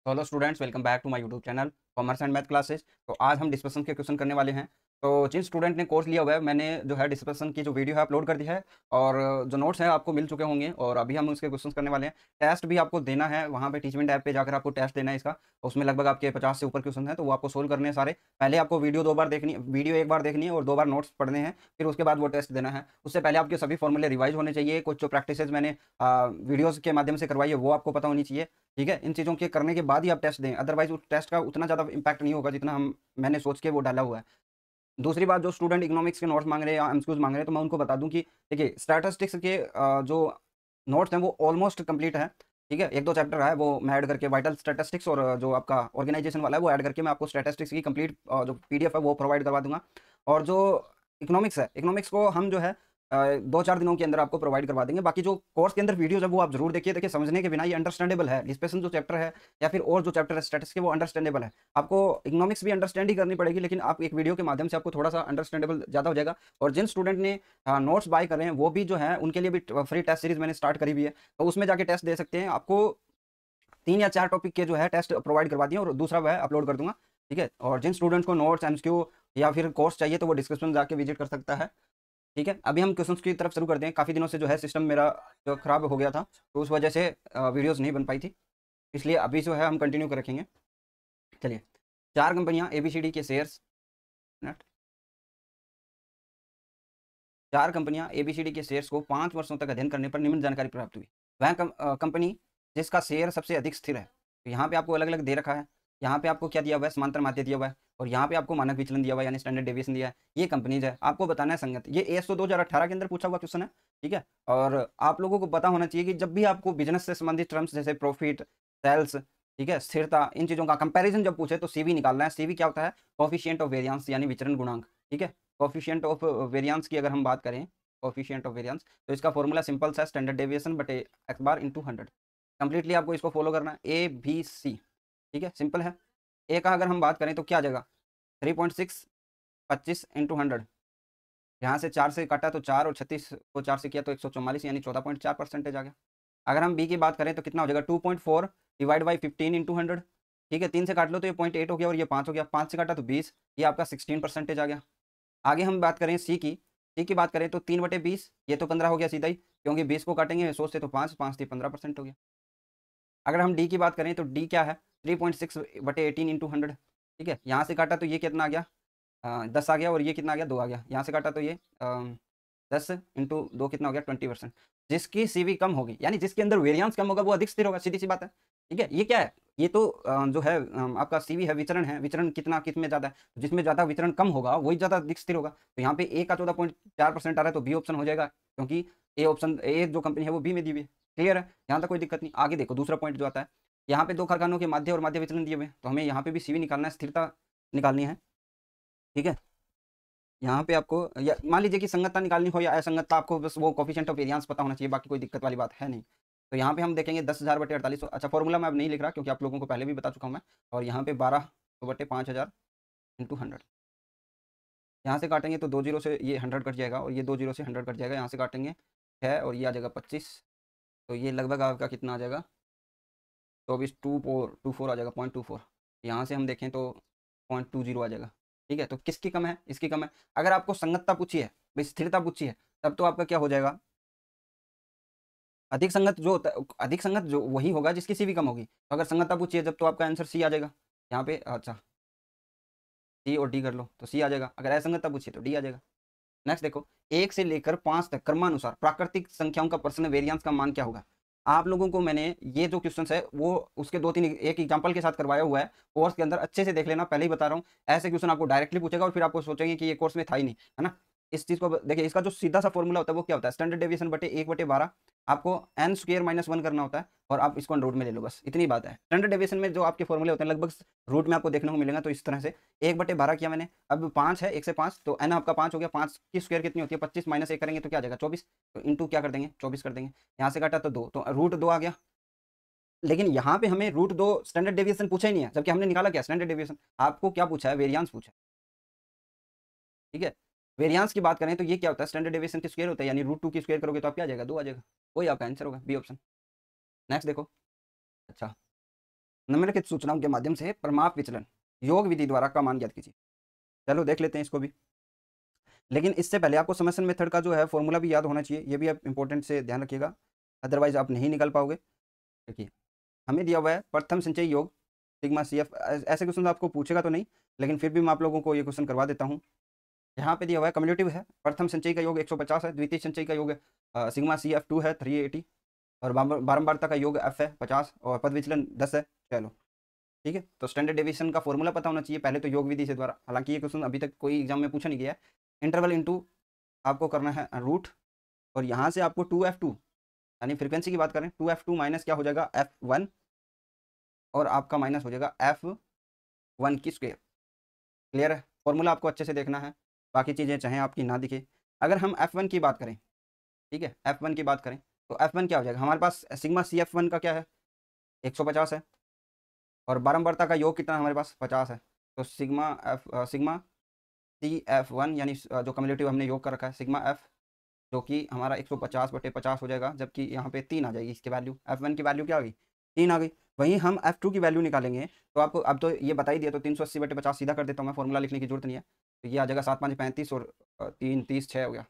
तो hello students, welcome back to my YouTube channel commerce and math classes. तो आज हम डिस्कशन के क्वेश्चन करने वाले हैं। तो जिन स्टूडेंट ने कोर्स लिया हुआ है, मैंने जो है डिस्कशन की जो वीडियो है अपलोड कर दी है, और जो नोट्स हैं आपको मिल चुके होंगे, और अभी हम उसके क्वेश्चन करने वाले हैं। टेस्ट भी आपको देना है, वहाँ पे टीचमेंट ऐप पे जाकर आपको टेस्ट देना है इसका। उसमें लगभग आपके 50 से ऊपर क्वेश्चन हैं, तो वो आपको सोल्व करने हैं सारे। पहले आपको वीडियो दो बार देखनी, वीडियो एक बार देखनी है और 2 बार नोट्स पढ़ने हैं, फिर उसके बाद वो टेस्ट देना है। उससे पहले आपके सभी फॉर्मूले रिवाइज होने चाहिए। कुछ जो प्रैक्टिसेज मैंने वीडियोज़ के माध्यम से करवाई है वो आपको पता होनी चाहिए। ठीक है, इन चीज़ों के करने के बाद ही आप टेस्ट दें, अदरवाइज उस टेस्ट का उतना ज़्यादा इम्पैक्ट नहीं होगा जितना मैंने सोच के वो डाला हुआ है। दूसरी बात, जो स्टूडेंट इकोनॉमिक्स के नोट्स मांग रहे हैं या एमसीक्यूज मांग रहे हैं, तो मैं उनको बता दूं कि देखिए, स्टैटिस्टिक्स के जो नोट्स हैं वो ऑलमोस्ट कंप्लीट है। ठीक है, 1-2 चैप्टर है वो मैं ऐड करके, वाइटल स्टैटिस्टिक्स और जो आपका ऑर्गेनाइजेशन वाला है वो ऐड करके मैं आपको स्टैटिस्टिक्स की कंप्लीट जो पीडीएफ है वो प्रोवाइड करवा दूंगा। और जो इकोनॉमिक्स है, इकोनॉमिक्स को हम जो है 2-4 दिनों के अंदर आपको प्रोवाइड करवा देंगे। बाकी जो कोर्स के अंदर वीडियोज है वो आप जरूर देखिए। देखिए, समझने के बिना ये अंडरस्टैंडेबल है। डिस्पेशन जो चैप्टर है या फिर और जो चैप्टर है स्टैटिस्टिक्स के, वो अंडरस्टैंडेबल है। आपको इकोनॉमिक्स भी अंडरस्टैंड ही करनी पड़ेगी, लेकिन आप एक वीडियो के माध्यम से आपको थोड़ा सा अंडरस्टैंडेबल ज़्यादा हो जाएगा। और जिन स्टूडेंट ने नोट्स बाय कर रहे हैं वो भी जो है उनके लिए भी फ्री टेस्ट सीरीज मैंने स्टार्ट करी हुई है, तो उसमें जाके टेस्ट दे सकते हैं। आपको 3 या 4 टॉपिक के जो है टेस्ट प्रोवाइड करवा दिए और दूसरा वह अपलोड कर दूंगा। ठीक है, और जिन स्टूडेंट्स को नोट्स, एमसीक्यू या फिर कोर्स चाहिए तो वो डिस्क्रिप्शन जाके विजिट कर सकता है। ठीक है, अभी हम क्वेश्चंस की तरफ शुरू करते हैं। काफ़ी दिनों से जो है सिस्टम मेरा जो खराब हो गया था, तो उस वजह से वीडियोस नहीं बन पाई थी, इसलिए अभी जो है हम कंटिन्यू कर रखेंगे। चलिए, 4 कंपनियां एबीसीडी के शेयर्स, 4 कंपनियां एबीसीडी के शेयर्स को 5 वर्षों तक अध्ययन करने पर निम्न जानकारी प्राप्त हुई। वह कंपनी जिसका शेयर सबसे अधिक स्थिर है। तो यहाँ पे आपको अलग अलग दे रखा है। यहाँ पे आपको क्या दिया हुआ है, समांतर माध्य दिया हुआ है, और यहाँ पे आपको मानक विचलन दिया हुआ है, यानी स्टैंडर्ड डेविएशन दिया है। ये कंपनीज है, आपको बताना है संगत। ये AS 2018 के अंदर पूछा हुआ क्वेश्चन है। ठीक है, और आप लोगों को पता होना चाहिए कि जब भी आपको बिजनेस से संबंधित टर्म्स जैसे प्रॉफिट, सेल्स, ठीक है, स्थिरता, इन चीज़ों का कंपैरिजन जब पूछे तो सीवी निकालना है। सीवी क्या होता है? कोफिशिएंट ऑफ वेरिएंस, यानी विचरण गुणांक। ठीक है, कोफिशिएंट ऑफ वेरिएंस की अगर हम बात करें, कोफिशिएंट ऑफ वेरिएंस, तो इसका फॉर्मूला सिंपल सा, स्टैंडर्ड डेविएशन बटे एक्स बार इंटू 100। कंप्लीटली आपको इसको फॉलो करना है, ABC। ठीक है, सिंपल है। ए का अगर हम बात करें तो क्या आ जाएगा? 3.6 25 इंटू 100। यहाँ से 4 से काटा तो 4, और 36 को 4 से किया तो 144, यानी 14.4% आ गया। अगर हम बी की बात करें तो कितना हो जाएगा? 2.4 डिवाइड बाई 15 इंटू 100। ठीक है, 3 से काट लो तो ये 0.8 हो गया, और ये 5 हो गया। 5 से काटा तो 20, ये आपका 16% आ गया। आगे हम बात करें सी की बात करें तो 3/20, ये तो 15 हो गया सीधा ही, क्योंकि 20 को काटेंगे 100 से तो 5, 5 थी 15% हो गया। अगर हम डी की बात करें तो डी क्या है? 3.6/18 इंटू 100। ठीक है, यहाँ से काटा तो ये कितना आ गया? 10 आ गया, और ये कितना आ गया? 2 आ गया। यहाँ से काटा तो ये 10 इंटू 2 कितना हो गया? 20%। जिसकी सीवी कम होगी, यानी जिसके अंदर वेरिएंस कम होगा, वो अधिक स्थिर होगा, सीधी सी बात है। ठीक है, ये क्या है? ये तो जो है आपका सीवी है, विचरण है। विचरण कितना कितने ज़्यादा है? जिसमें ज़्यादा विचरण कम होगा वही ज़्यादा अधिक स्थिर होगा। तो यहाँ पे ए का 14.4% आ रहा है, तो बी ऑप्शन हो जाएगा, क्योंकि ए जो कंपनी है वो बी में दी हुई है। क्लियर है, यहाँ तक कोई दिक्कत नहीं। आगे देखो, दूसरा पॉइंट जो आता है, यहाँ पे 2 कारखानों के माध्य और माध्य विचलन दिए हुए हैं, तो हमें यहाँ पे भी सीवी निकालना है, स्थिरता निकालनी है। ठीक है, यहाँ पे आपको या मान लीजिए कि संगतता निकालनी हो या असंगतता, आपको बस वो कोफिशिएंट ऑफ वेरिएंस पता होना चाहिए, बाकी कोई दिक्कत वाली बात है नहीं। तो यहाँ पे हम देखेंगे 10,000/48। अच्छा, फॉर्मूला मैं अब नहीं लिख रहा, क्योंकि आप लोगों को पहले भी बता चुका हूँ मैं। और यहाँ पे 12/5000 इंटू 100। यहाँ से काटेंगे तो 2 जीरो से ये 100 कट जाएगा, और ये 2 जीरो से 100 कट जाएगा। यहाँ से काटेंगे 6, और ये आ जाएगा 25, तो ये लगभग आपका कितना आ जाएगा? 24 आ जाएगा, 0.24। यहाँ से हम देखें तो 0.20 आ जाएगा। ठीक है, तो किसकी कम है? इसकी कम है। अगर आपको संगतता पूछी है, भाई स्थिरता पूछी है, तब तो आपका क्या हो जाएगा? अधिक संगत जो वही होगा जिसकी सीवी कम होगी। तो अगर संगतता पूछी है जब, तो आपका आंसर सी आ जाएगा। यहाँ पे अच्छा, सी और डी कर लो तो सी आ जाएगा। अगर असंगतता पूछी तो डी आ जाएगा। नेक्स्ट देखो, 1 से लेकर 5 तक क्रमानुसार प्राकृतिक संख्याओं का पर्सनल वेरिएंस का मान क्या होगा? आप लोगों को मैंने ये जो क्वेश्चन है वो उसके 2-3 एक एग्जांपल के साथ करवाया हुआ है कोर्स के अंदर, अच्छे से देख लेना, पहले ही बता रहा हूँ। ऐसे क्वेश्चन आपको डायरेक्टली पूछेगा और फिर आपको सोचेंगे कि ये कोर्स में था ही नहीं, है ना। इस चीज़ को देखिए, इसका जो सीधा सा फॉर्मूला होता है वो क्या होता है? स्टैंडर्ड डेविएशन बटे 1/12। आपको n² - 1 करना होता है, और आप इसको रूट में ले लो, बस इतनी बात है। स्टैंडर्ड डेविएशन में जो आपके फॉर्मूले होते हैं लगभग रूट में आपको देखने को मिलेगा। तो इस तरह से 1/12 किया मैंने। अब 5 है, 1 से 5, तो n आपका 5 हो गया। 5 की स्क्वायर कितनी होती है? 25 - 1 करेंगे तो क्या आ जाएगा? 24। तो इंटू क्या कर देंगे? 24 कर देंगे। यहाँ से काटा तो 2, तो √2 आ गया। लेकिन यहाँ पे हमें √2 स्टैंडर्ड डेविएशन पूछा ही नहीं है, जबकि हमने निकाला क्या? Standard deviation. आपको क्या पूछा है? वेरिएंस पूछा है। ठीक है, वेरिएंस की बात करें तो ये क्या होता है? स्टैंडर्ड डेविएशन की स्क्वायर होता है, यानी √2 की स्क्वायर करोगे तो आप क्या आ जाएगा? 2 आ जाएगा। वही आपका आंसर होगा, बी ऑप्शन। नेक्स्ट देखो। अच्छा, निम्नलिखित सूचनाओं के माध्यम से परिमाप विचलन योग विधि द्वारा का मान ज्ञात कीजिए। चलो देख लेते हैं इसको भी, लेकिन इससे पहले आपको समसन मेथड का जो है फॉर्मूला भी याद होना चाहिए, ये भी आप इंपॉर्टेंट से ध्यान रखिएगा, अदरवाइज आप नहीं निकल पाओगे। देखिए हमें दिया हुआ है प्रथम संचय योग सिग्मा सी एफ, ऐसे क्वेश्चन आपको पूछेगा तो नहीं, लेकिन फिर भी मैं आप लोगों को ये क्वेश्चन करवा देता हूँ। यहाँ पे दिया हुआ है कम्युलेटिव है, प्रथम संचय का योग 150 है, द्वितीय संचय का योग सिग्मा सी एफ 2 है 380, और बारंबारता का योग एफ है 50, और पद विचलन 10 है। चलो ठीक है, तो स्टैंडर्ड डेविएशन का फॉर्मूला पता होना चाहिए पहले तो योग विधि से द्वारा, हालांकि ये क्वेश्चन अभी तक कोई एग्जाम में पूछा नहीं गया है। इंटरवल इंटू आपको करना है रूट, और यहाँ से आपको 2f2 यानी फ्रीक्वेंसी की बात करें 2f2 माइनस क्या हो जाएगा f1, और आपका माइनस हो जाएगा f1 की स्क्वायर। क्लियर है, फॉर्मूला आपको अच्छे से देखना है, बाकी चीज़ें चाहे आपकी ना दिखे। अगर हम f1 की बात करें, ठीक है, f1 की बात करें तो f1 क्या हो जाएगा, हमारे पास सिग्मा सी एफ1 का क्या है 150 है, और बारंबारता का योग कितना हमारे पास 50 है, तो सिग्मा सी एफ1 यानी जो कम्युलेटिव हमने योग कर रखा है सिग्मा एफ, जो कि हमारा 150/50 हो जाएगा, जबकि यहाँ पे 3 आ जाएगी इसकी वैल्यू, f1 की वैल्यू क्या आ गई 3 आ गई। वहीं हम f2 की वैल्यू निकालेंगे तो आपको अब तो ये बता ही दिया, तो 380/50 सीधा कर देता हूँ मैं, फॉर्मूला लिखने की जरूरत नहीं है। तो ये आ जाएगा 7×5 35, और 3 30 6 हो गया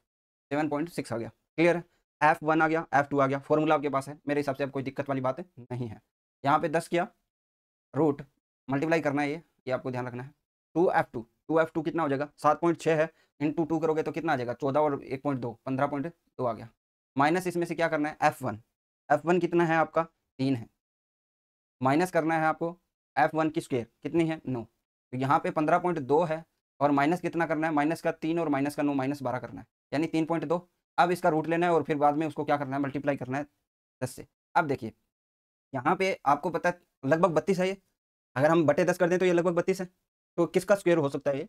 7.6 आ गया। क्लियर है, f1 आ गया, f2 आ गया, फॉर्मूला आपके पास है, मेरे हिसाब से अब कोई दिक्कत वाली बात नहीं है। यहाँ पे 10 किया रूट मल्टीप्लाई करना है, ये आपको ध्यान रखना है। 2f2 कितना हो जाएगा 7.6 है, इंटू 2 करोगे तो कितना आ जाएगा 14 और 1.2 15.2 आ गया। माइनस इसमें से क्या करना है f1 कितना है आपका 3 है, माइनस करना है आपको f1 की स्क्वायर कितनी है 9, तो यहाँ पे 15.2 है, और माइनस कितना करना है, माइनस का 3 और माइनस का 9 -12 करना है, यानी 3.2। अब इसका रूट लेना है और फिर बाद में उसको क्या करना है मल्टीप्लाई करना है 10 से। अब देखिए यहाँ पे आपको पता है लगभग 32 है ये, अगर हम बटे 10 कर दें तो ये लगभग 32 है, तो किसका स्क्वायर हो सकता है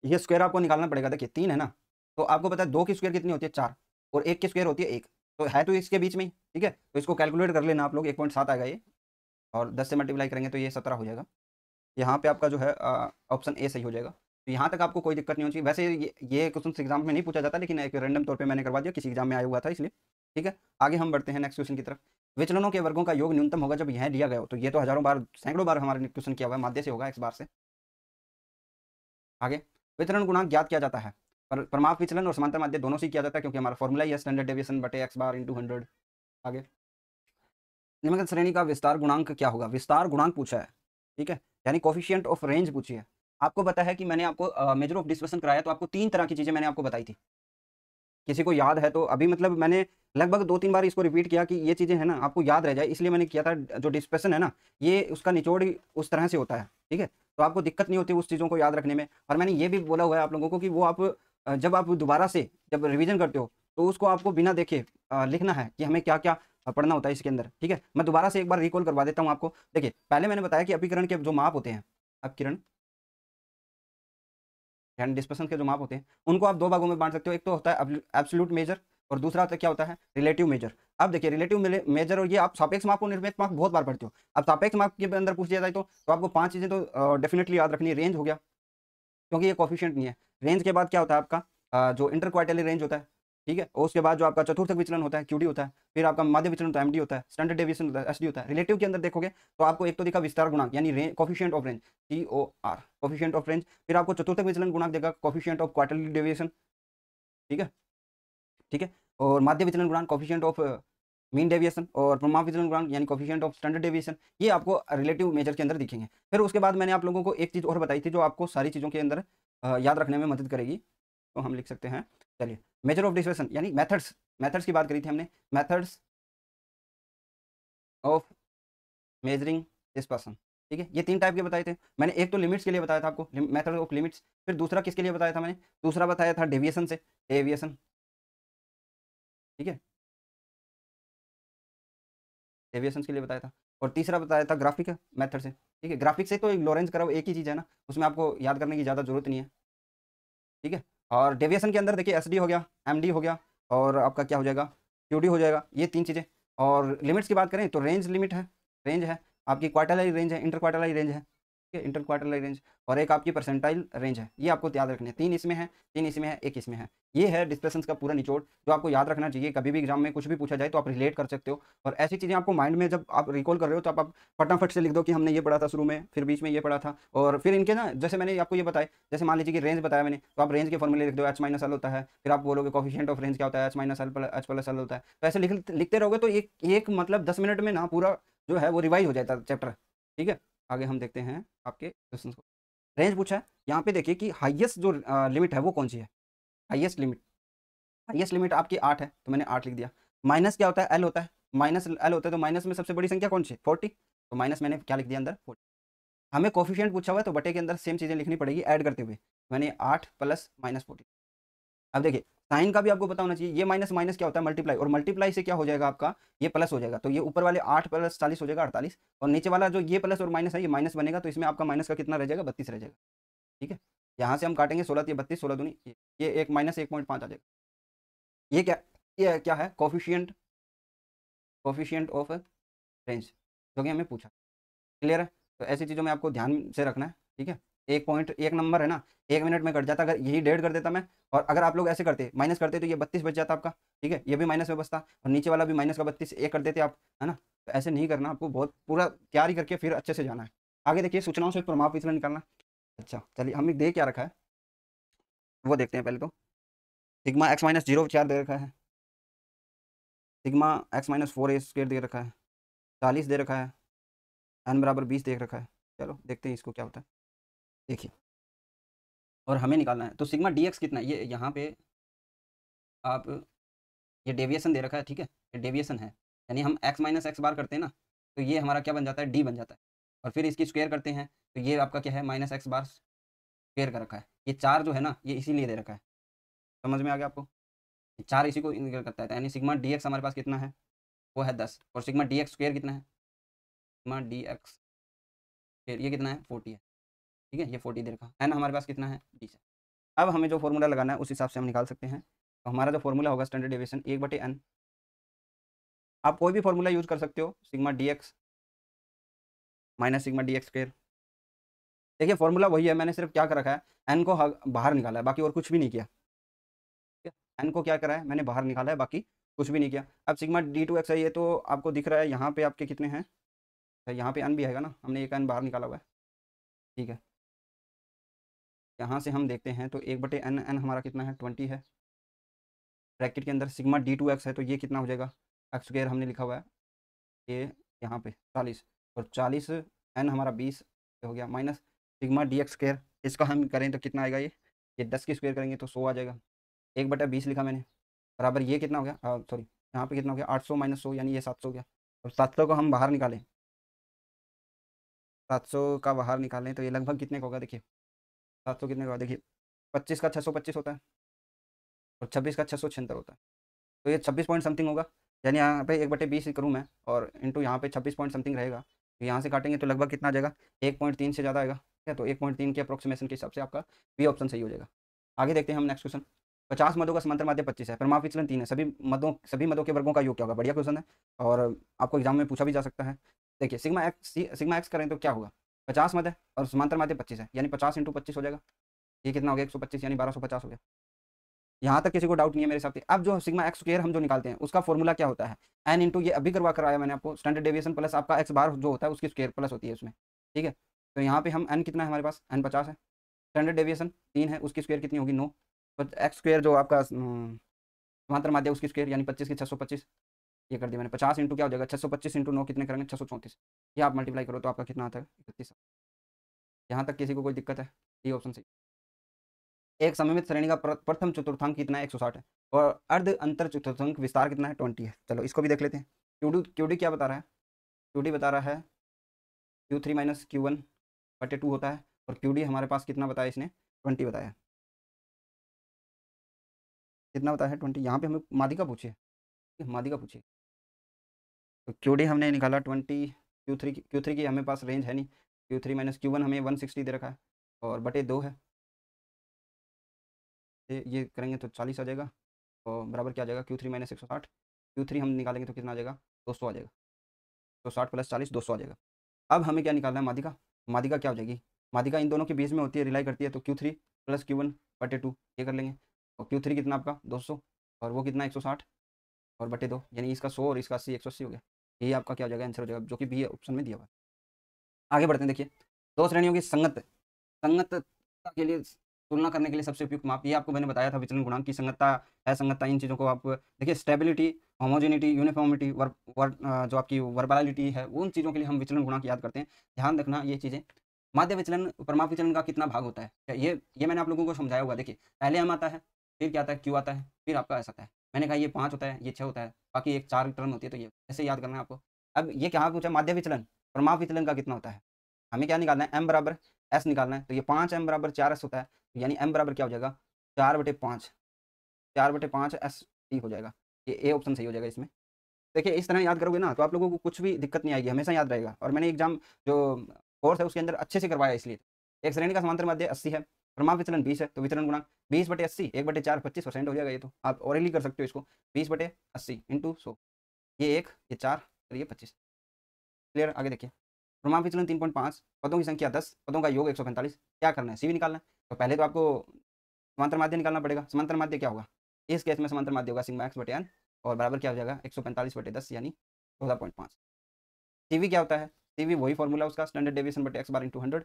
ये स्क्वायर आपको निकालना पड़ेगा। देखिए 3 है ना, तो आपको पता है 2 की स्क्वायर कितनी होती है 4, और 1 की स्क्वायर होती है 1, तो है तो इसके बीच में ही, ठीक है, तो इसको कैलकुलेट कर लेना आप लोग, 1.7 आएगा ये, और 10 से मल्टीप्लाई करेंगे तो ये 17 हो जाएगा। यहाँ पे आपका जो है ऑप्शन ए सही हो जाएगा। तो यहाँ तक आपको कोई दिक्कत नहीं होनी चाहिए। वैसे ये क्वेश्चन एग्जाम में नहीं पूछा जाता, लेकिन एक रैंडम तौर पे मैंने करवा दिया, किसी एग्जाम में आया हुआ था इसलिए। ठीक है, आगे हम बढ़ते हैं नेक्स्ट क्वेश्चन की तरफ। विचलनों के वर्गों का योग न्यूनतम होगा जब यह दिया गया हो, तो ये तो हजारों बार सैकड़ों बार हमारे क्वेश्चन किया हुआ है, माध्य से होगा x बार से। आगे वितरण गुणांक ज्ञात किया जाता है, परमाप विचलन और समांतर माध्य दोनों से किया जाता है, क्योंकि हमारा फॉर्मूला ही है स्टैंडर्ड डेविएशन बटे x बार इंटू 100। आगे निम्नलिखित श्रेणी का विस्तार गुणांक क्या होगा, विस्तार गुणांक पूछा है, ठीक है, यानी कोफिशिएंट ऑफ रेंज पूछी है। आपको पता है कि मैंने आपको मेजर ऑफ डिस्पर्सन कराया, तो आपको 3 तरह की चीजें मैंने आपको बताई थी, किसी को याद है तो अभी मतलब मैंने लगभग 2-3 बार इसको रिपीट किया कि ये चीजें है ना आपको याद रह जाए, इसलिए मैंने किया था। जो डिस्पर्सन है ना, ये उसका निचोड़ ही उस तरह से होता है, ठीक है, तो आपको दिक्कत नहीं होती उस चीज़ों को याद रखने में। और मैंने ये भी बोला हुआ है आप लोगों को कि वो आप जब आप दोबारा से जब रिवीजन करते हो तो उसको आपको बिना देखे लिखना है कि हमें क्या क्या पढ़ना होता है इसके अंदर, ठीक है। मैं दोबारा से एक बार रिकॉल करवा देता हूँ आपको। देखिए पहले मैंने बताया कि अपीकरण के जो माप होते हैं, अपकिरण यानी डिस्पर्सन के जो माप होते हैं, उनको आप 2 भागों में बांट सकते हो। एक तो होता है एब्सोल्यूट मेजर, और दूसरा होता है क्या होता है रिलेटिव मेजर। अब देखिए रिलेटिव मेजर, और ये आप सापेक्ष माप और निरपेक्ष माप बहुत बार पढ़ते हो। अब सापेक्ष माप के अंदर पूछ लिया जाए तो आपको 5 चीजें तो डेफिनेटली याद रखनी है। रेंज हो गया, क्योंकि ये कोफिशिएंट नहीं है। रेंज के बाद क्या होता है आपका जो इंटर क्वार्टरली रेंज होता है, ठीक है, और उसके बाद जो आपका चतुर्थक विचलन होता है क्यूडी होता है, फिर आपका माध्य विचलन होता है एमडी होता है, स्टैंडर्ड डेविएशन होता है एसडी होता है। रिलेटिव के अंदर देखोगे तो आपको एक तो दिखा विस्तार गुणांक यानी coefficient of range COR, coefficient of range, फिर आपको चतुर्थक विचलन गुणांक देगा कोफिशिएंट ऑफ क्वार्टरली डेविएशन, ठीक है, ठीक है, और माध्य विचलन गुणांक कोफिशिएंट ऑफ मीन डेविएशन, और प्रमाप विचलन गुणांक यानी कोफिशिएंट ऑफ स्टैंडर्ड डेविएशन। ये आपको रिलेटिव मेजर के अंदर दिखेंगे। फिर उसके बाद मैंने आप लोगों को एक चीज़ और बताई थी जो आपको सारी चीज़ों के अंदर याद रखने में मदद करेगी, तो हम लिख सकते हैं। चलिए मेजर ऑफ डिस्पर्सन यानी मेथड्स की बात करी थी हमने, मेथड्स ऑफ मेजरिंग डिस्पर्सन, ठीक है। ये 3 टाइप के बताए थे मैंने। एक तो लिमिट्स के लिए बताया था आपको, मेथड ऑफ लिमिट्स। फिर दूसरा किसके लिए बताया था मैंने, दूसरा बताया था डेविएशन से, डेविएशन, ठीक है, डेविएशन के लिए बताया था। और तीसरा बताया था ग्राफिक मेथड से, ठीक है। ग्राफिक से तो एक लॉरेंज कर्व एक ही चीज़ है ना, उसमें आपको याद करने की ज़्यादा जरूरत नहीं है, ठीक है। और डेविएशन के अंदर देखिए एसडी हो गया, एमडी हो गया, और आपका क्या हो जाएगा क्यूडी हो जाएगा, ये 3 चीज़ें। और लिमिट्स की बात करें तो रेंज लिमिट है, रेंज है आपकी, क्वार्टरली रेंज है, इंटर क्वार्टरली रेंज है, ठीक ठीक है, इंटर क्वार्टरल रेंज, और एक आपकी परसेंटाइल रेंज है। ये आपको याद रखनी है, 3 इसमें है, 3 इसमें है, 1 इसमें है। ये है डिस्प्लेसमेंट का पूरा निचोड़ जो आपको याद रखना चाहिए। कभी भी एग्जाम में कुछ भी पूछा जाए तो आप रिलेट कर सकते हो, और ऐसी चीज़ें आपको माइंड में जब आप रिकॉल कर रहे हो तो आप फटाफट से लिख दो कि हमने ये पढ़ा था शुरू में, फिर बीच में ये पढ़ा था, और फिर इनके ना जैसे मैंने आपको ये बताया, जैसे मान लीजिए कि रेंज बताया मैंने, तो आप रेंज के फॉर्मूले लिख दो, एच माइनस एल होता है, फिर आप बोलोगे कोफिशिएंट ऑफ रेंज क्या होता है, H minus L H plus L होता है। तो ऐसे लिखते रहोगे तो एक एक मतलब 10 मिनट में ना पूरा जो है वो रिवाइज हो जाता है चैप्टर। ठीक है, आगे हम देखते हैं आपके क्वेश्चन को। रेंज पूछा है, यहाँ पे देखिए कि हाईएस्ट जो लिमिट है वो कौन सी है। हाईएस्ट लिमिट आपकी 8 है, तो मैंने 8 लिख दिया। माइनस क्या होता है, एल होता है, माइनस एल होता है, तो माइनस में सबसे बड़ी संख्या कौन सी है, 40, तो माइनस मैंने क्या लिख दिया अंदर 40। हमें कोफिशिएंट पूछा हुआ है तो बटे के अंदर सेम चीज़ें लिखनी पड़ेगी ऐड करते हुए, मैंने 8 प्लस माइनस 40। अब देखिए साइन का भी आपको पता होना चाहिए, ये माइनस माइनस क्या होता है, मल्टीप्लाई, और मल्टीप्लाई से क्या हो जाएगा आपका, ये प्लस हो जाएगा, तो ये ऊपर वाले 8 प्लस 40 हो जाएगा 48, और नीचे वाला जो ये प्लस और माइनस है ये माइनस बनेगा, तो इसमें आपका माइनस का कितना रह जाएगा, 32 रह जाएगा। ठीक है, यहाँ से हम काटेंगे 16 ये 32, 16 दूनी ये एक माइनस 1.5 आ जाएगा। ये क्या है, कोफिशिएंट ऑफ रेंज, जो कि हमें पूछा। क्लियर है, तो ऐसी चीज़ों में आपको ध्यान से रखना है। ठीक है, 1 नंबर है ना, 1 मिनट में कट जाता, अगर यही 1.5 कर देता मैं, और अगर आप लोग ऐसे करते माइनस करते तो ये 32 बच जाता आपका। ठीक है, ये भी माइनस में बचता, और नीचे वाला भी माइनस का 32 एक कर देते आप, है ना। तो ऐसे नहीं करना, आपको बहुत पूरा तैयारी करके फिर अच्छे से जाना है। आगे देखिए, सूचनाओं से प्रभाव विचलन निकालना। अच्छा चलिए, हमें दे क्या रखा है वो देखते हैं पहले तो। सिग्मा एक्स माइनस 0 4 दे रखा है, सिग्मा एक्स माइनस 4a² दे रखा है, 40 दे रखा है, एन बराबर 20 देख रखा है। चलो देखते हैं इसको क्या होता है। देखिए, और हमें निकालना है, तो सिग्मा डी एक्स कितना है, ये यहाँ पे आप, ये डेविएशन दे रखा है। ठीक है, ये डेविएशन है, यानी हम एक्स माइनस एक्स बार करते हैं ना, तो ये हमारा क्या बन जाता है, डी बन जाता है, और फिर इसकी स्क्वायर करते हैं तो ये आपका क्या है, माइनस एक्स बार स्क्वायर कर रखा है। ये 4 जो है ना, ये इसीलिए दे रखा है, समझ में आ गया आपको, ये 4 इसी को इंडिकेट करता है, यानी सिग्मा डी एक्स हमारे पास कितना है, वो है 10, और सिग्मा डी एक्स स्क्वायर कितना है, सिग्मा डी एक्स स्क्वायर ये कितना है, 40 है। ठीक है, ये 40 दे रखा, एन हमारे पास कितना है, 20 है। अब हमें जो फॉर्मूला लगाना है उस हिसाब से हम निकाल सकते हैं। तो हमारा जो फॉर्मूला होगा स्टैंडर्ड डेविएशन 1/n, आप कोई भी फॉर्मूला यूज कर सकते हो, sigma D x minus sigma D x square. देखिए फॉर्मूला वही है, मैंने सिर्फ क्या कर रखा है, एन को बाहर निकाला है, बाकी और कुछ भी नहीं किया। ठीक है, एन को क्या करा है, मैंने बाहर निकाला है, बाकी कुछ भी नहीं किया। अब सिग्मा D2x है, ये तो आपको दिख रहा है, यहाँ पे आपके कितने हैं, तो यहाँ पे एन भी आएगा ना, हमने एक एन बाहर निकाला हुआ है। ठीक है, यहाँ से हम देखते हैं तो 1/n, एन हमारा कितना है, 20 है। ब्रैकेट के अंदर सिग्मा D2x है, तो ये कितना हो जाएगा, एक्स स्क्वायर हमने लिखा हुआ है, ये यहाँ पे 40, और 40 एन हमारा 20 हो गया, minus sigma D x square, इसका हम करें तो कितना आएगा, ये 10 की स्क्वायर करेंगे तो 100 आ जाएगा। 1/20 लिखा मैंने, बराबर ये कितना हो गया, सॉरी यहाँ पे कितना हो गया, 800 माइनस 100 यानी ये 700 हो गया। और 700 को हम बाहर निकालें, 700 का बाहर निकालें तो ये लगभग कितने का होगा, देखिए 700 कितने का होगा, देखिए 25 का 625 होता है, और 26 का 676 होता है, तो ये 26 पॉइंट समथिंग होगा। यानी यहाँ पे 1/20 करूँ मैं, और इंटू यहाँ पे 26 पॉइंट समथिंग रहेगा, तो यहाँ से काटेंगे तो लगभग कितना आ जाएगा, 1.3 से ज़्यादा आएगा। ठीक है, तो 1.3 के अप्रोक्सीमेशन के हिसाब से आपका बी ऑप्शन सही हो जाएगा। आगे देखते हैं हम नेक्स्ट क्वेश्चन। 50 मदों का समांतर माध्य 25 है, परिमाप विचलन 3 है, सभी मदों के वर्गों का योग क्या होगा, बढ़िया क्वेश्चन है, और आपको एग्जाम में पूछा भी जा सकता है। देखिए सिग्मा एक्स करें तो क्या होगा, 50 मद है और समांतर माध्य 25 है, यानी 50 × 25 हो जाएगा, ये कितना हो गया, 125, यानी 1250 हो गया। यहाँ तक किसी को डाउट नहीं है मेरे हिसाब से। अब जो सिग्मा एक्स स्क्वायर हम जो निकालते हैं उसका फॉर्मूला क्या होता है, एन इंटू ये अभी करवा कर आया मैंने आपको, स्टैंडर्ड डेविएशन प्लस आपका एक्स बार जो होता है उसकी स्क्वायर प्लस होती है उसमें। ठीक है, तो यहाँ पे हम एन कितना है हमारे पास, एन 50 है, स्टैंडर्ड डेविएशन 3 है, उसकी स्क्वायर कितनी होगी 9, तो एक्स स्क्वायर जो आपका समांतर माध्य उसकी स्क्वायर यानी 25 की 625, ये कर दिया मैंने। 50 इंटू क्या हो जाएगा, 625 इंटू 9 कितने करेंगे, 634, ये आप मल्टीप्लाई करो तो आपका कितना आता है, 31। यहाँ तक किसी को कोई दिक्कत है, ये ऑप्शन सही। एक सममित श्रेणी का प्रथम चतुर्थांक कितना है, 160 है, और अर्ध अंतर चतुर्थांक विस्तार कितना है, 20 है। चलो इसको भी देख लेते हैं। क्यूडी क्या बता रहा है, क्यूडी बता रहा है Q3 माइनस Q1/2 होता है, और क्यूडी हमारे पास कितना बताया इसने, 20 बताया, कितना बताया है 20। यहाँ पे हमें माध्यिका पूछी है, माध्यिका पूछी, तो क्यूडी हमने निकाला 20, Q3 की हमें पास रेंज है नहीं, Q3 माइनस Q1 हमें 160 दे रखा है, और बटे 2 है, ये करेंगे तो 40 आ जाएगा, और बराबर क्या आ जाएगा, Q3 माइनस 160, Q3 हम निकालेंगे तो कितना आ जाएगा, 200 आ जाएगा, तो 60 + 40 200 आ जाएगा। अब हमें क्या निकालना है, माध्यिका, माध्यिका क्या हो जाएगी, माध्यिका इन दोनों के बीच में होती है, रिलाई करती है, तो Q3 प्लस Q1/2 ये कर लेंगे। और Q3 कितना आपका 200 और वो कितना 160 और बटे 2, यानी इसका 100 और इसका 80 180 हो गया। यही आपका क्या हो जाएगा, आंसर हो जाएगा, जो कि बी ऑप्शन में दिया हुआ है। आगे बढ़ते हैं। देखिए, दो श्रेणियों की संगतता के लिए तुलना करने के लिए सबसे उपयुक्त माप, ये आपको मैंने बताया था, विचलन गुणांक की संगतता, असंगतता, इन चीज़ों को आप देखिए, स्टेबिलिटी, होमोजेनिटी, यूनिफॉर्मिटी, जो आपकी वर्बलिटी है, उन चीज़ों के लिए हम विचलन गुणांक याद करते हैं। ध्यान रखना ये चीज़ें। माध्य विचलन, प्रमाप विचलन का कितना भाग होता है, ये मैंने आप लोगों को समझाया हुआ। देखिए, पहले M आता है, फिर क्या आता है, Q आता है, फिर आपका S आता है। मैंने कहा ये 5 होता है, ये 6 होता है, बाकी एक 4 टर्म होती है, तो ये ऐसे याद करना है आपको। अब ये क्या पूछा, माध्य विचलन, प्रमाप विचलन का कितना होता है, हमें क्या निकालना है, M बराबर S निकालना है। तो ये 5M बराबर 4S होता है, यानी M बराबर क्या हो जाएगा, 4/5, 4/5 S टी हो जाएगा। ये ए ऑप्शन सही हो जाएगा इसमें। देखिए, इस तरह याद करोगे ना तो आप लोगों को कुछ भी दिक्कत नहीं आएगी, हमेशा याद रहेगा। और मैंने एग्जाम जो कोर्स है उसके अंदर अच्छे से करवाया, इसलिए एक श्रेणी का समांतर माध्य 80 है, प्रमाप विचलन 20 है, तो विचलन गुणांक 20/80 1/4 25% हो जाएगा। ये तो आप ओरली कर सकते हो इसको, 20/80 इंटू 100, ये 1, ये 4 और ये 25। क्लियर। आगे देखिए, प्रमाप विचलन 3.5, पदों की संख्या 10, पदों का योग 145, क्या करना है, सी भी निकालना है। तो पहले तो आपको समांतर माध्य निकालना पड़ेगा। समांतर माध्य क्या होगा, इस केस में समांतर माध्य होगा सिग्मा x/n और बराबर क्या हो जाएगा 145/10 यानी 14.5। सीवी क्या होता है, सीवी वही फॉर्मूला उसका, स्टैंडर्ड डेविएशन बटे x बार इंटू 100।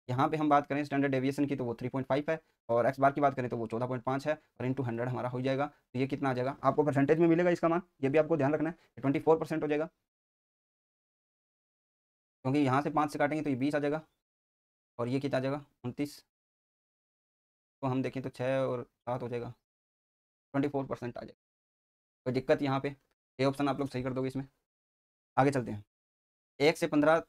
यहाँ पे हम बात करें स्टैंडर्ड डेविएशन की तो वो 3.5 है, और x बार की बात करें तो वो 14.5 है, और इंटू 100 हमारा हो जाएगा। तो ये कितना आ जाएगा, आपको परसेंटेज में मिलेगा इसका मान, ये भी आपको ध्यान रखना है, 24% हो जाएगा, क्योंकि यहाँ से 5 से काटेंगे तो ये 20 आ जाएगा, और ये कितना आ जाएगा 29, तो हम देखें तो 6 और 7 हो जाएगा, 24% आ जाएगा। कोई दिक्कत यहाँ पे, ये ऑप्शन आप लोग सही कर दोगे इसमें। आगे चलते हैं, 1 से 15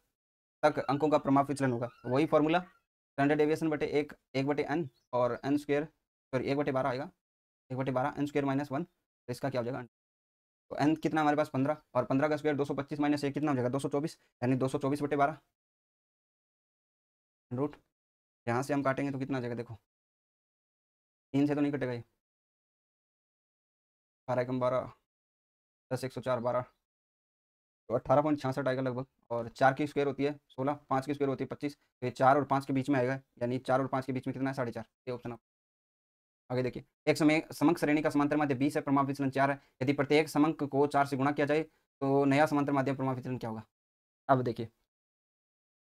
तक अंकों का प्रमाप विचलन होगा, वही फॉर्मूला, स्टैंडर्ड डेविएशन बटे 1/n और n स्क्वायर, सॉरी 1/12 आएगा, 1/12 n स्क्वायर माइनस 1, तो इसका क्या हो जाएगा, तो n कितना हमारे पास 15, और 15 का स्क्वायर 225 माइनस 1 कितना हो जाएगा 224, यानी 224/12 रूट। यहाँ से हम काटेंगे तो कितना आ जाएगा, देखो 3 से तो नहीं कटेगा ये, 12 एकम 12, 10 104 12, तो 18.66 आएगा लगभग। और 4 की स्क्वायर होती है 16, 5 की स्क्वायर होती है 25, तो ये 4 और 5 के बीच में आएगा, यानी 4 और 5 के बीच में कितना है 4.5, ये ऑप्शन आप। आगे देखिए, एक समय समंक श्रेणी का समांतर माध्य 20 है, प्रमाप विचलन 4 है, यदि प्रत्येक समंक को 4 से गुणा किया जाए तो नया समांतर माध्य प्रमाप विचलन क्या होगा। अब देखिए,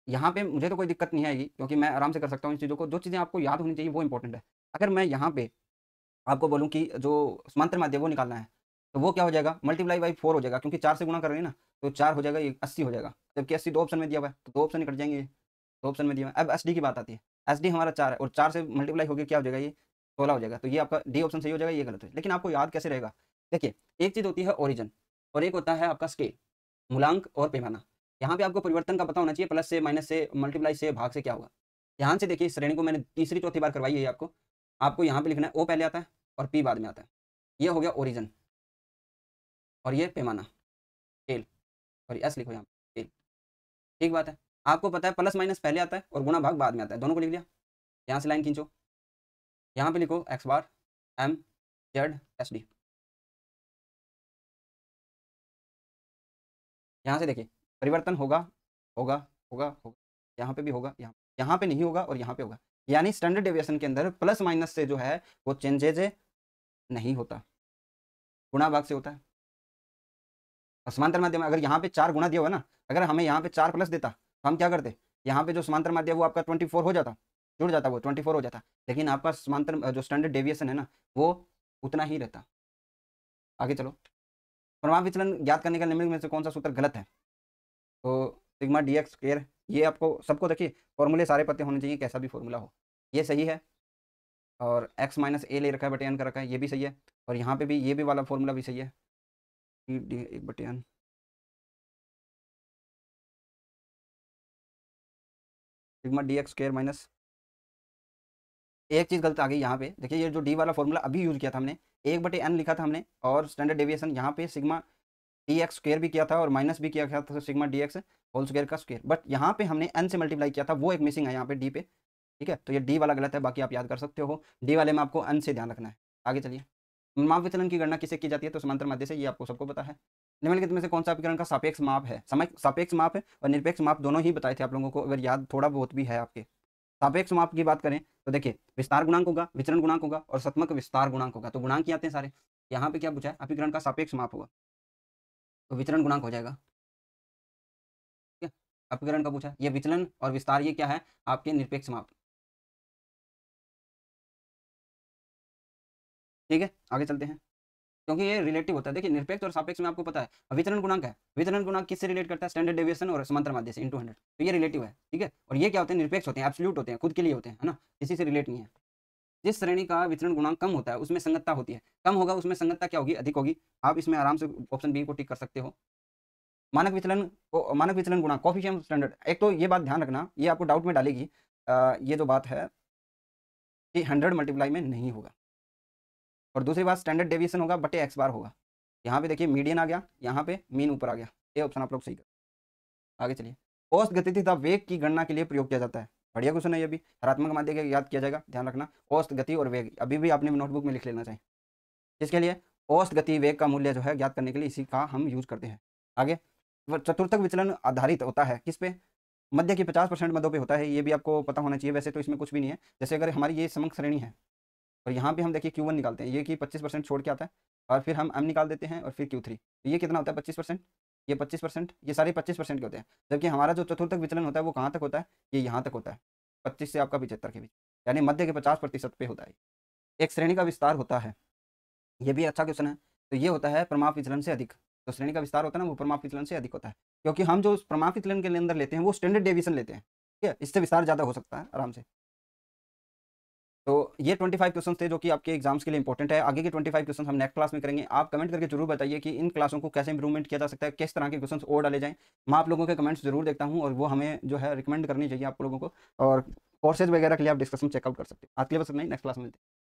यहाँ पे मुझे तो कोई दिक्कत नहीं आएगी, क्योंकि मैं आराम से कर सकता हूँ इन चीज़ों को, जो चीज़ें आपको याद होनी चाहिए वो इंपॉर्टेंट है। अगर मैं यहाँ पे आपको बोलूँ कि जो समांतर माध्य वो निकालना है, तो वो क्या हो जाएगा, मल्टीप्लाई बाई 4 हो जाएगा, क्योंकि 4 से गुणा कर रहे हैं ना, तो 4 हो जाएगा, ये 80 हो जाएगा, जबकि 80 दो ऑप्शन में दिया हुआ है, तो 2 ऑप्शन ही कट जाएंगे, ये 2 ऑप्शन में दिया हुआ है। अब एसडी की बात आती है, एसडी हमारा 4 है, और 4 से मल्टीप्लाई होकर क्या हो जाएगा, ये 16 हो जाएगा, तो ये आपका डी ऑप्शन सही हो जाएगा, ये गलत है। लेकिन आपको याद कैसे रहेगा, देखिए, एक चीज़ होती है ओरिजिन, और एक होता है आपका स्केल, मूलांक और पैमाना। यहाँ पे आपको परिवर्तन का पता होना चाहिए, प्लस से, माइनस से, मल्टीप्लाई से, भाग से क्या होगा। ध्यान से देखिए, इस श्रेणी को मैंने तीसरी चौथी बार करवाई है आपको यहाँ पे लिखना है, ओ पहले आता है और पी बाद में आता है, ये हो गया ओरिजिन, और ये पैमाना स्केल, और एस लिखो यहाँ स्केल, ठीक बात है। आपको पता है प्लस माइनस पहले आता है और गुणा भाग बाद में आता है, दोनों को लिख लिया। यहाँ से लाइन खींचो, यहाँ पे लिखो एक्स बार एम जेड एस डी। यहाँ से देखिए, परिवर्तन होगा होगा होगा होगा, यहाँ पे भी होगा, यहाँ पे नहीं होगा, और यहाँ पे होगा, यानी स्टैंडर्ड डेविएशन के अंदर प्लस माइनस से जो है वो चेंजेज नहीं होता, गुणा भाग से होता है। और समांतर माध्यम में अगर यहाँ पे 4 गुणा दिया हुआ ना, अगर हमें यहाँ पे 4 प्लस देता तो हम क्या करते, यहाँ पे जो समांतर माध्य वो आपका 24 हो जाता, जुड़ जाता, वो 24 हो जाता, लेकिन आपका समांतर जो स्टैंडर्ड डेविएशन है ना वो उतना ही रहता। आगे चलो, प्रमाप विचलन ज्ञात करने का निम्नलिखित में से कौन सा सूत्र गलत है, तो सिग्मा डी एक्स स्क्वायर, ये आपको सबको देखिए फॉर्मूले सारे पते होने चाहिए, कैसा भी फॉर्मूला हो, ये सही है। और एक्स माइनस ए ले रखा है बटे एन का रखा है, ये भी सही है। और यहाँ पे भी ये भी वाला फॉर्मूला भी सही है, D 1/n, sigma D x square minus, एक चीज़ गलत आ गई यहाँ पे, देखिए ये जो डी वाला फॉर्मूला अभी यूज़ किया था हमने, 1/n लिखा था हमने, और स्टैंडर्ड डेविएशन यहाँ पे सिग्मा डी एक्स स्क्वायर भी किया था और माइनस भी किया था, sigma D X whole square का स्क्वायर, बट यहाँ पे हमने n से मल्टीप्लाई किया था, वो एक मिसिंग है यहाँ पे डी पे, ठीक है। तो ये डी वाला गलत है, बाकी आप याद कर सकते हो, डी वाले में आपको n से ध्यान रखना है। आगे चलिए, माप विचलन की गणना किससे की जाती है, तो समांतर माध्य से, ये आपको सबको पता है। निम्नलिखित में से कौन सा अपीकरण का सापेक्ष माप है? समय सापेक्ष माप है और निरपेक्ष माप दोनों ही बताए थे आप लोगों को, अगर याद थोड़ा बहुत भी है आपके। सापेक्ष माप की बात करें तो देखिए विस्तार गुणांक होगा, विचरण गुणांक होगा और सतमक विस्तार गुणांक होगा। तो गुणांक ही आते हैं सारे। यहाँ पे क्या पूछा है? अपीकरण का सापेक्ष माप होगा तो विचरण गुणांक हो जाएगा। ठीक है, अपीकरण का पूछा है, ये विचलन और विस्तार ये क्या है? आपके निरपेक्ष माप। ठीक है, आगे चलते हैं क्योंकि ये रिलेटिव होता है। देखिए निरपेक्ष और सापेक्ष में आपको पता है वितरण गुणांक है। वितरण गुणांक किससे रिलेट करता है? स्टैंडर्ड डेविएशन और समांतर माध्य से × 100। तो ये रिलेटिव है। ठीक है, और ये क्या होते हैं? निरपेक्ष होते हैं, एब्सोल्यूट होते हैं, खुद के लिए होते हैं, है ना, किसी से रिलेट नहीं है। जिस श्रेणी का वितरण गुणांक कम होता है उसमें संगतता होती है। कम होगा उसमें संगतता क्या होगी? अधिक होगी। आप इसमें आराम से ऑप्शन बी को टिक कर सकते हो। मानक विचलन गुणांक कोएफिशिएंट ऑफ स्टैंडर्ड। एक तो ये बात ध्यान रखना, ये आपको डाउट में डालेगी। ये जो बात है कि 100 मल्टीप्लाई में नहीं होगा। और दूसरी बात स्टैंडर्ड डेविएशन होगा बटे एक्स बार होगा। यहाँ पे देखिए मीडियन आ गया, यहाँ पे मीन ऊपर आ गया। ये ऑप्शन आप लोग सही कर। आगे चलिए, औसत गति तथा वेग की गणना के लिए प्रयोग किया जाता है। बढ़िया क्वेश्चन है ये भी, हरात्मक माध्य के याद किया जाएगा, ध्यान रखना। औसत गति और वेग अभी भी आपने नोटबुक में लिख लेना चाहिए। इसके लिए औसत गति वेग का मूल्य जो है ज्ञात करने के लिए इसी का हम यूज करते हैं। आगे चतुर्थक विचलन आधारित होता है किस पे? मध्य की 50% मदों पे होता है। ये भी आपको पता होना चाहिए। वैसे तो इसमें कुछ भी नहीं है। जैसे अगर हमारी ये समक श्रेणी है और यहाँ पे हम देखिए Q1 निकालते हैं, ये कि 25% छोड़ के आता है और फिर हम M निकाल देते हैं और फिर Q3। तो ये कितना होता है? 25%। ये 25%, ये सारे 25% के होते हैं। जबकि हमारा जो चतुर्थक विचलन होता है वो कहाँ तक होता है? ये यहाँ तक होता है, 25 से आपका 75 के बीच, यानी मध्य के 50% पे होता है। एक श्रेणी का विस्तार होता है, ये भी अच्छा क्वेश्चन है। तो ये होता है प्रमाप विचलन से अधिक। तो श्रेणी का विस्तार होता है ना, वो प्रमाप विचलन से अधिक होता है, क्योंकि हम जो प्रमाप विचलन के अंदर लेते हैं वो स्टैंडर्ड डेविएशन लेते हैं। ठीक है, इससे विस्तार ज़्यादा हो सकता है आराम से। तो ये 25 क्वेश्चन थे जो कि आपके एग्जाम्स के लिए इंपॉर्टेंट है। आगे के 25 क्वेश्चन हम नेक्स्ट क्लास में करेंगे। आप कमेंट करके जरूर बताइए कि इन क्लासों को कैसे इंप्रूवमेंट किया जा सकता है, किस तरह के क्वेश्चन और डाले जाएं। मैं आप लोगों के कमेंट्स जरूर देखता हूं और वो हमें जो है रिकमेंड करनी चाहिए आप लोगों को। और कोर्सेज वगैरह के लिए आप डिस्कशन चेकआउट कर सकते हैं। आज के लिए बस नहीं, नेक्स्ट क्लास में मिलते हैं।